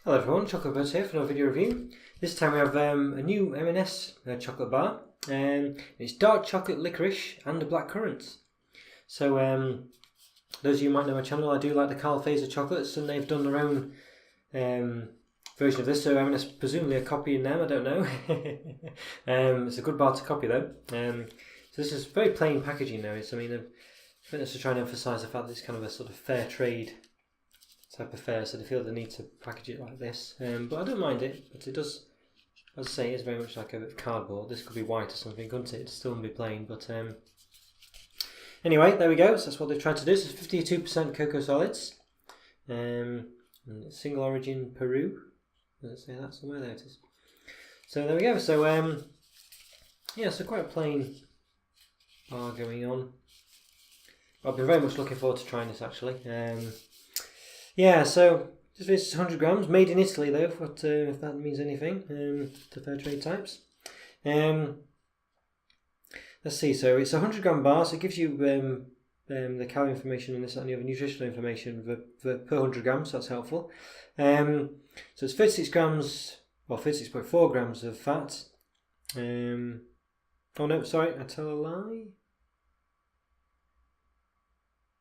Hello everyone, Roberto here for another video review. This time we have a new M&S chocolate bar. It's dark chocolate licorice and a blackcurrant. So those of you who might know my channel, I do like the flavours chocolates, and they've done their own version of this. So M&S presumably are copying them, I don't know. It's a good bar to copy though. So this is very plain packaging now. I think that's to try and emphasise the fact that it's kind of a sort of fair trade type of fare, so they feel the need to package it like this. But I don't mind it, but it does, as I say, it's very much like a bit of cardboard. This could be white or something, couldn't it? It'd still be plain, but anyway, there we go. So that's what they've tried to do. So it's 52% cocoa solids, and single origin Peru. Does it say that somewhere? There it is. So there we go. So yeah, so quite a plain bar going on. I've been very much looking forward to trying this actually. Yeah, so this is 100 grams, made in Italy though, if that means anything to fair trade types. Let's see, so it's a 100 gram bar, so it gives you the calorie information and this and the other nutritional information per 100 grams, so that's helpful. So it's 36 grams, well 36.4 grams of fat. Oh no, sorry, I tell a lie.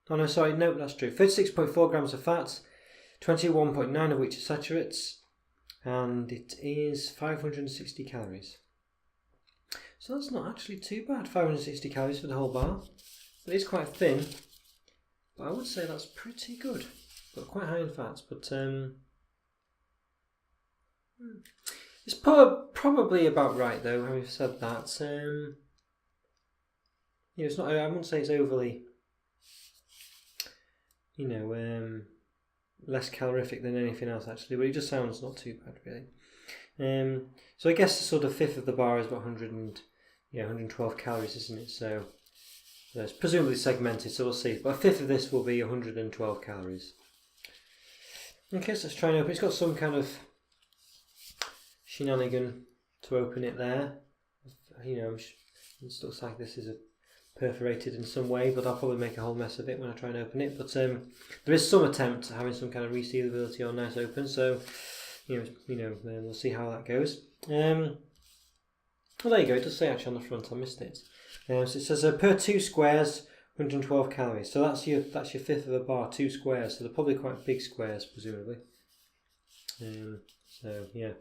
Oh no, sorry, no, that's true. 36.4 grams of fat, 21.9 of which are saturates, and it is 560 calories. So that's not actually too bad, 560 calories for the whole bar. But it's quite thin, but I would say that's pretty good. But quite high in fats, but it's probably about right though, having said that. It's not, I wouldn't say it's overly, less calorific than anything else actually, but it just sounds not too bad really. So I guess the sort of fifth of the bar is about 112 calories, isn't it? So it's presumably segmented, so we'll see. But a fifth of this will be 112 calories. Okay, so let's try and open it. It's got some kind of shenanigan to open it there. It looks like this is perforated in some way, but I'll probably make a whole mess of it when I try and open it. But there is some attempt at having some kind of resealability or nice open, so we'll see how that goes. Well, there you go. It does say actually on the front. I missed it. So it says per 2 squares, 112 calories. So that's your fifth of a bar, 2 squares. So they're probably quite big squares, presumably. So yeah.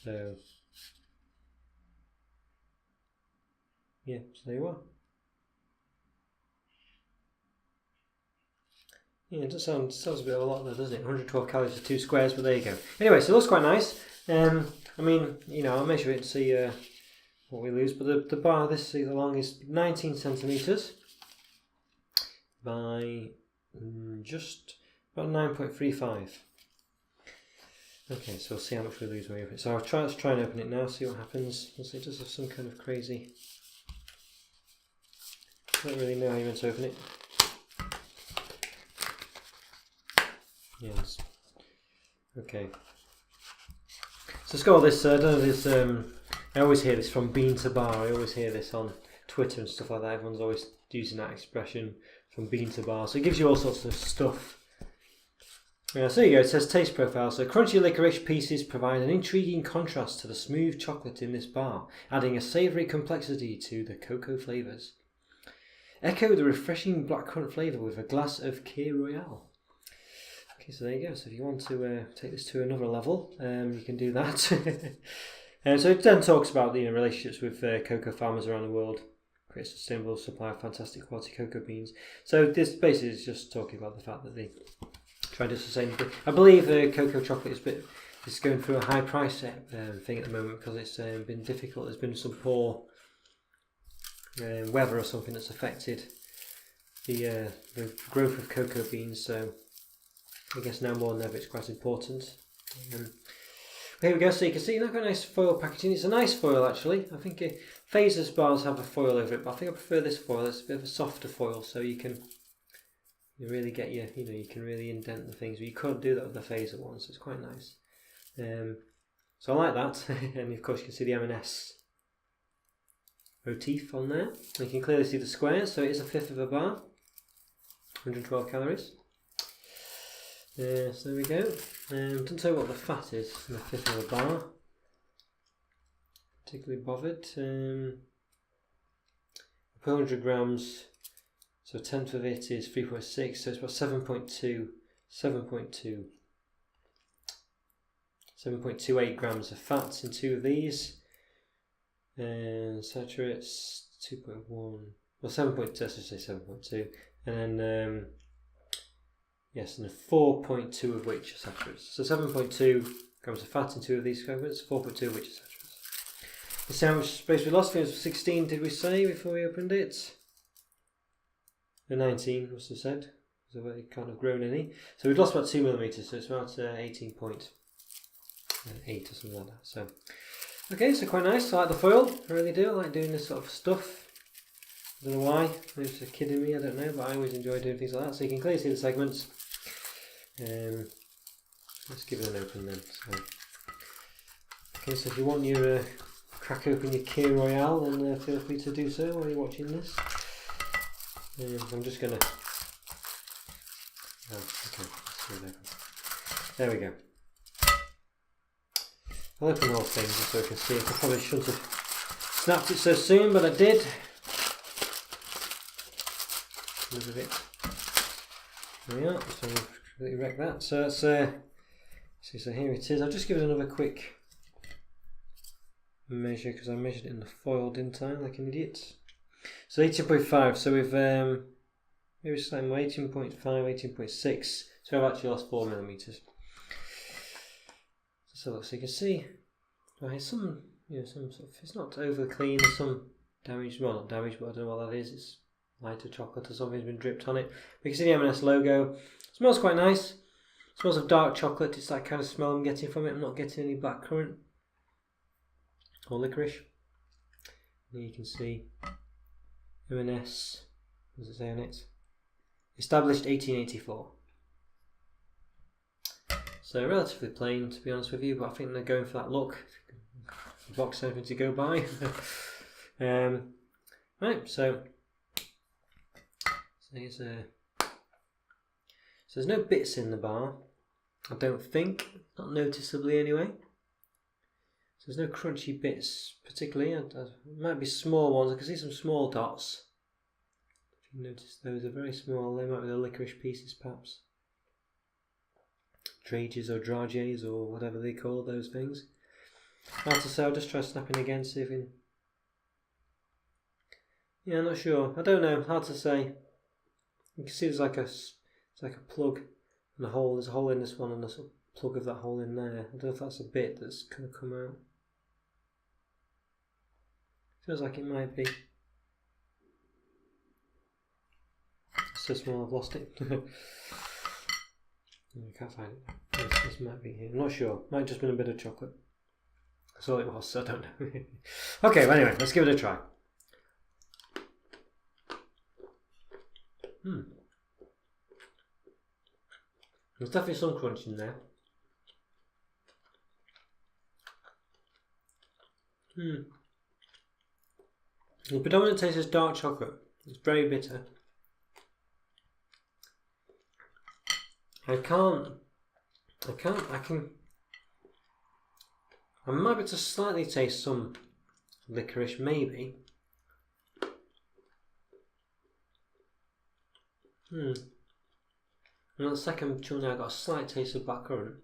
So there you are. Yeah, it does sounds a bit of a lot though, doesn't it? 112 calories for 2 squares, but there you go. Anyway, so it looks quite nice. I'll measure it and see what we lose. But the bar this long is 19 centimetres by just about 9.35. Okay, so we'll see how much we lose when we open it. So let's try and open it now, see what happens. We'll see, it does have some kind of crazy... I don't really know how you're meant to open it. Yes. Okay. So let's go on this. I don't know this. I always hear this from bean to bar. I always hear this on Twitter and stuff like that. Everyone's always using that expression, from bean to bar. So it gives you all sorts of stuff. Yeah, so there you go. It says taste profile. So crunchy licorice pieces provide an intriguing contrast to the smooth chocolate in this bar, adding a savoury complexity to the cocoa flavours. Echo the refreshing blackcurrant flavour with a glass of Kir Royale. Okay, so there you go. So if you want to take this to another level, you can do that. So it then talks about relationships with cocoa farmers around the world, create a sustainable supply of fantastic quality cocoa beans. So this basically is just talking about the fact that they try to sustain. I believe cocoa chocolate is going through a high price thing at the moment because it's been difficult. There's been some poor weather or something that's affected the growth of cocoa beans. So I guess now more than ever it's quite important. Here we go, so you can see look at nice foil packaging. It's a nice foil actually. I think Flavours bars have a foil over it, but I think I prefer this foil. It's a bit of a softer foil, so you really get you can really indent the things, but you couldn't do that with the Flavours one, so it's quite nice. So I like that, and of course you can see the M&S motif on there. You can clearly see the squares, so it is a fifth of a bar, 112 calories. So there we go. Doesn't tell you what the fat is in the fifth of the bar. Particularly bothered. Per 100 grams, so a tenth of it is 3.6, so it's about 7.28 grams of fat in 2 of these. And saturates 2.1, well 7.2, let's just say 7.2, and then yes, and 4.2 of which are saturates. So 7.2 grams of fat in 2 of these fragments, 4.2 of which are saturates. The sandwich space we lost, it was 16, did we say, before we opened it? The 19, must have said, so it can't have grown any. So we've lost about 2 millimetres, so it's about 18.8 or something like that. So, okay, so quite nice. I like the foil, I really do. I like doing this sort of stuff. I don't know why, maybe it's a kid in me, I don't know, but I always enjoy doing things like that. So you can clearly see the segments. Let's give it an open then. So, okay, so if you want your crack open your Key Royale, then feel free to do so while you're watching this. I'm just gonna. Oh, okay. Let's see it open. There we go. I'll open the whole thing just so I can see it. I probably shouldn't have snapped it so soon, but I did. Look at it. There we are. So we've completely wrecked that. So that's see. So here it is. I'll just give it another quick measure because I measured it in the foil, didn't I? Like an idiot. So 18.5. So we've maybe slightly more. 18.5, 18.6. So I've actually lost 4 millimeters. So you can see, right, some some sort of, it's not over clean. There's some damage. Well, not damage, but I don't know what that is. It's lighter chocolate or something's been dripped on it. But you can see the M&S logo. It smells quite nice. It smells of dark chocolate. It's that kind of smell I'm getting from it. I'm not getting any blackcurrant or licorice. And you can see M&S. What does it say on it? Established 1884. So relatively plain, to be honest with you, but I think they're going for that look. The box something to go by. Right, so here's so there's no bits in the bar, I don't think, not noticeably anyway. So there's no crunchy bits particularly. It might be small ones. I can see some small dots. If you notice, those are very small. They might be the licorice pieces, perhaps. Drages or drages or whatever they call those things. Hard to say. I'll just try snapping again, see if we can. Yeah, I'm not sure. I don't know. Hard to say. You can see there's like a plug and a hole. There's a hole in this one and there's a plug of that hole in there. I don't know if that's a bit that's going to come out. Feels like it might be. It's so small I've lost it. I can't find it. This might be here. I'm not sure. Might have just been a bit of chocolate. That's all it was, so I don't know. Okay, well anyway, let's give it a try. There's definitely some crunch in there. The predominant taste is dark chocolate. It's very bitter. I might be able to slightly taste some licorice, maybe. And the second chew now, I got a slight taste of blackcurrant.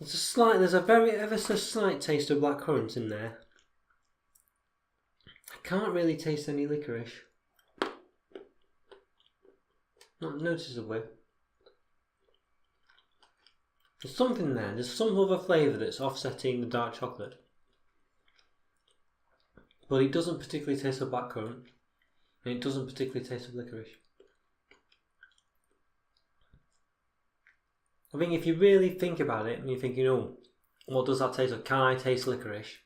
There's a very ever so slight taste of blackcurrant in there. I can't really taste any licorice. Not noticeably. There's something there. There's some other flavour that's offsetting the dark chocolate. But it doesn't particularly taste of blackcurrant. And it doesn't particularly taste of licorice. I think if you really think about it, and you're thinking, oh, what does that taste of? Can I taste licorice?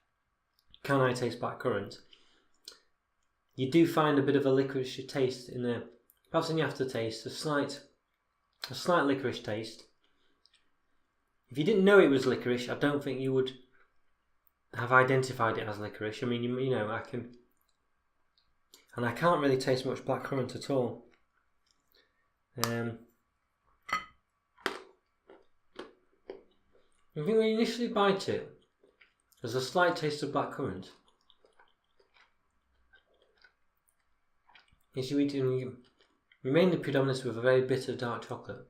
Can I taste blackcurrant? You do find a bit of a licorice taste in there. Perhaps in your aftertaste, a slight licorice taste. If you didn't know it was licorice, I don't think you would have identified it as licorice. I mean, you know, and I can't really taste much blackcurrant at all. I think when you initially bite it, there's a slight taste of blackcurrant. You mainly predominates with a very bitter dark chocolate,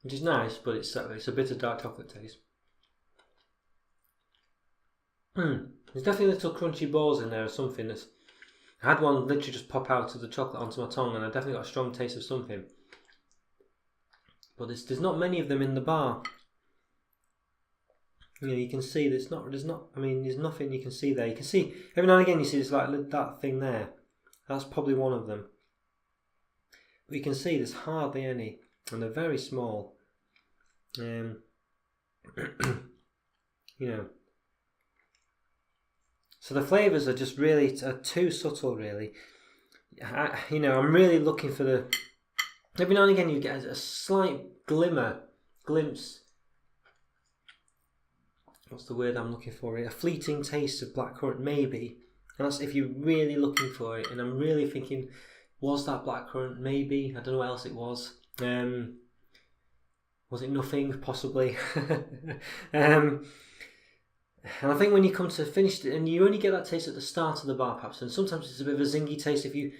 which is nice, but it's a bitter dark chocolate taste. There's definitely little crunchy balls in there or something. I had one literally just pop out of the chocolate onto my tongue, and I definitely got a strong taste of something. But there's not many of them in the bar. You know, you can see there's nothing you can see there. You can see every now and again you see this like that thing there. That's probably one of them. But you can see there's hardly any, and they're very small. You know. So the flavours are just really too subtle, really. I'm really looking for the... Every now and again you get a slight glimpse. What's the word I'm looking for here? A fleeting taste of blackcurrant, maybe. And that's if you're really looking for it. And I'm really thinking, was that blackcurrant? Maybe. I don't know what else it was. Was it nothing? Possibly. And I think when you come to finish it, and you only get that taste at the start of the bar, perhaps, and sometimes it's a bit of a zingy taste. If you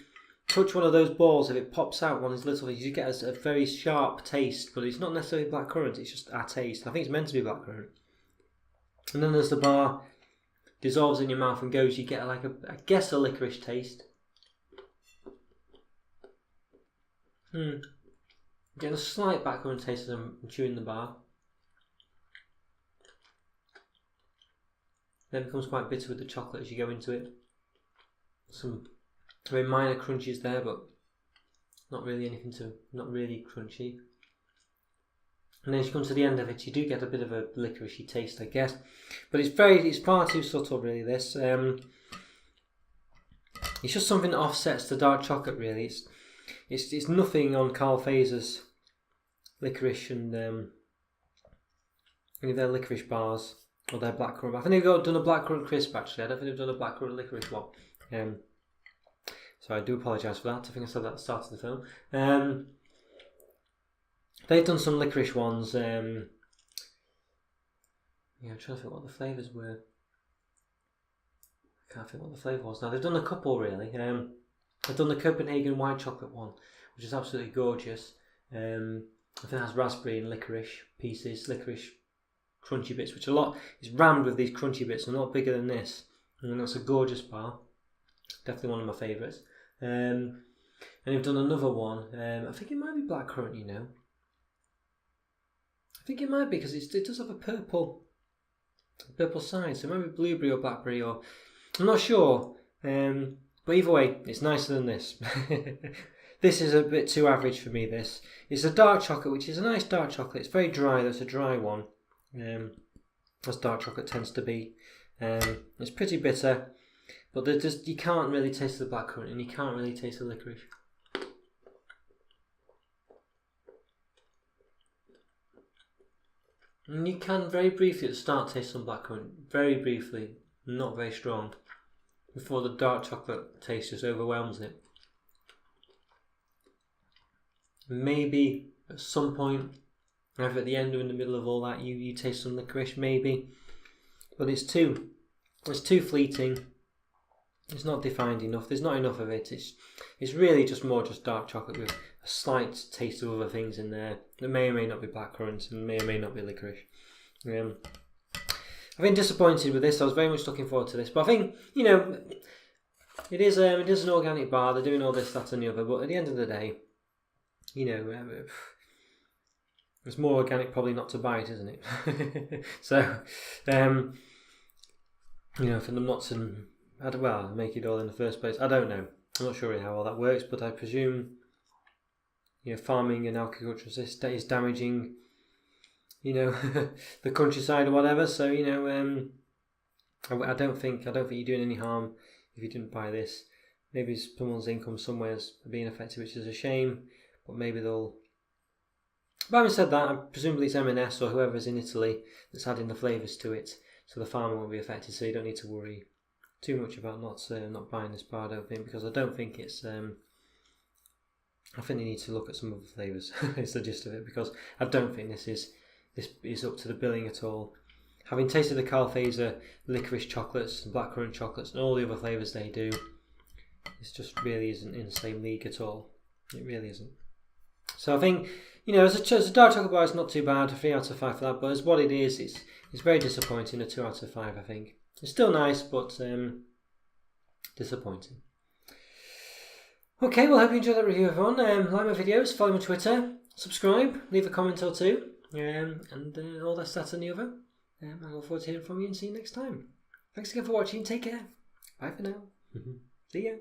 touch one of those balls, if it pops out one of these little things, you get a very sharp taste, but it's not necessarily blackcurrant, it's just a taste. I think it's meant to be blackcurrant. And then as the bar dissolves in your mouth and goes, you get like I guess a licorice taste. Getting a slight blackcurrant taste as I'm chewing the bar. Then it becomes quite bitter with the chocolate as you go into it. Some very minor crunches there, but not really crunchy. And then as you come to the end of it, you do get a bit of a licoricey taste, I guess. But it's far too subtle, really. This it's just something that offsets the dark chocolate, really. It's nothing on Carl Faser's licorice and any of their licorice bars or their blackcurrant. I think they've done a blackcurrant crisp, actually. I don't think they've done a blackcurrant licorice one. So I do apologise for that. I think I said that at the start of the film. They've done some licorice ones. I'm trying to think what the flavours were. I can't think what the flavour was. Now, they've done a couple, really. They've done the Copenhagen white chocolate one, which is absolutely gorgeous. I think it has raspberry and licorice pieces, licorice crunchy bits, which it's rammed with these crunchy bits, and a lot bigger than this. And that's a gorgeous bar. Definitely one of my favourites. And they've done another one. I think it might be blackcurrant, you know. I think it might be because it does have a purple side, so it might be blueberry or blackberry, or I'm not sure. But either way, it's nicer than this. This is a bit too average for me. This it's a dark chocolate, which is a nice dark chocolate. It's very dry. That's a dry one, as dark chocolate tends to be. It's pretty bitter, but you can't really taste the blackcurrant, and you can't really taste the licorice. And you can very briefly at the start taste some blackcurrant, very briefly, not very strong, before the dark chocolate taste just overwhelms it. Maybe at some point, either at the end or in the middle of all that, you taste some licorice, maybe, but it's too fleeting. It's not defined enough. There's not enough of it. It's really just dark chocolate with a slight taste of other things in there. That may or may not be blackcurrant and may or may not be licorice. I've been disappointed with this. I was very much looking forward to this, but I think it is an organic bar. They're doing all this, that, and the other. But at the end of the day, it's more organic probably not to buy it, isn't it? So, for them not to make it all in the first place. I don't know. I'm not sure really how all that works, but I presume farming and agriculture is damaging the countryside or whatever. So I don't think you're doing any harm if you didn't buy this. Maybe someone's income somewhere is being affected, which is a shame. But maybe they'll. But having said that, presumably it's M&S or whoever's in Italy that's adding the flavours to it, so the farmer won't be affected. So you don't need to worry too much about not buying this bar, I don't think, because I don't think it's. I think you need to look at some of the flavours. It's the gist of it, because I don't think this is up to the billing at all. Having tasted the Carl Fazer licorice chocolates and blackcurrant chocolates and all the other flavours they do, this just really isn't in the same league at all. It really isn't. So I think, as a dark chocolate bar, it's not too bad. 3 out of 5 for that. But as what it is, it's very disappointing. A 2 out of 5, I think. It's still nice, but disappointing. Okay, well, I hope you enjoyed that review, everyone. Like my videos, follow me on Twitter, subscribe, leave a comment or two, and all that, and the other. I look forward to hearing from you and see you next time. Thanks again for watching. Take care. Bye for now. See ya.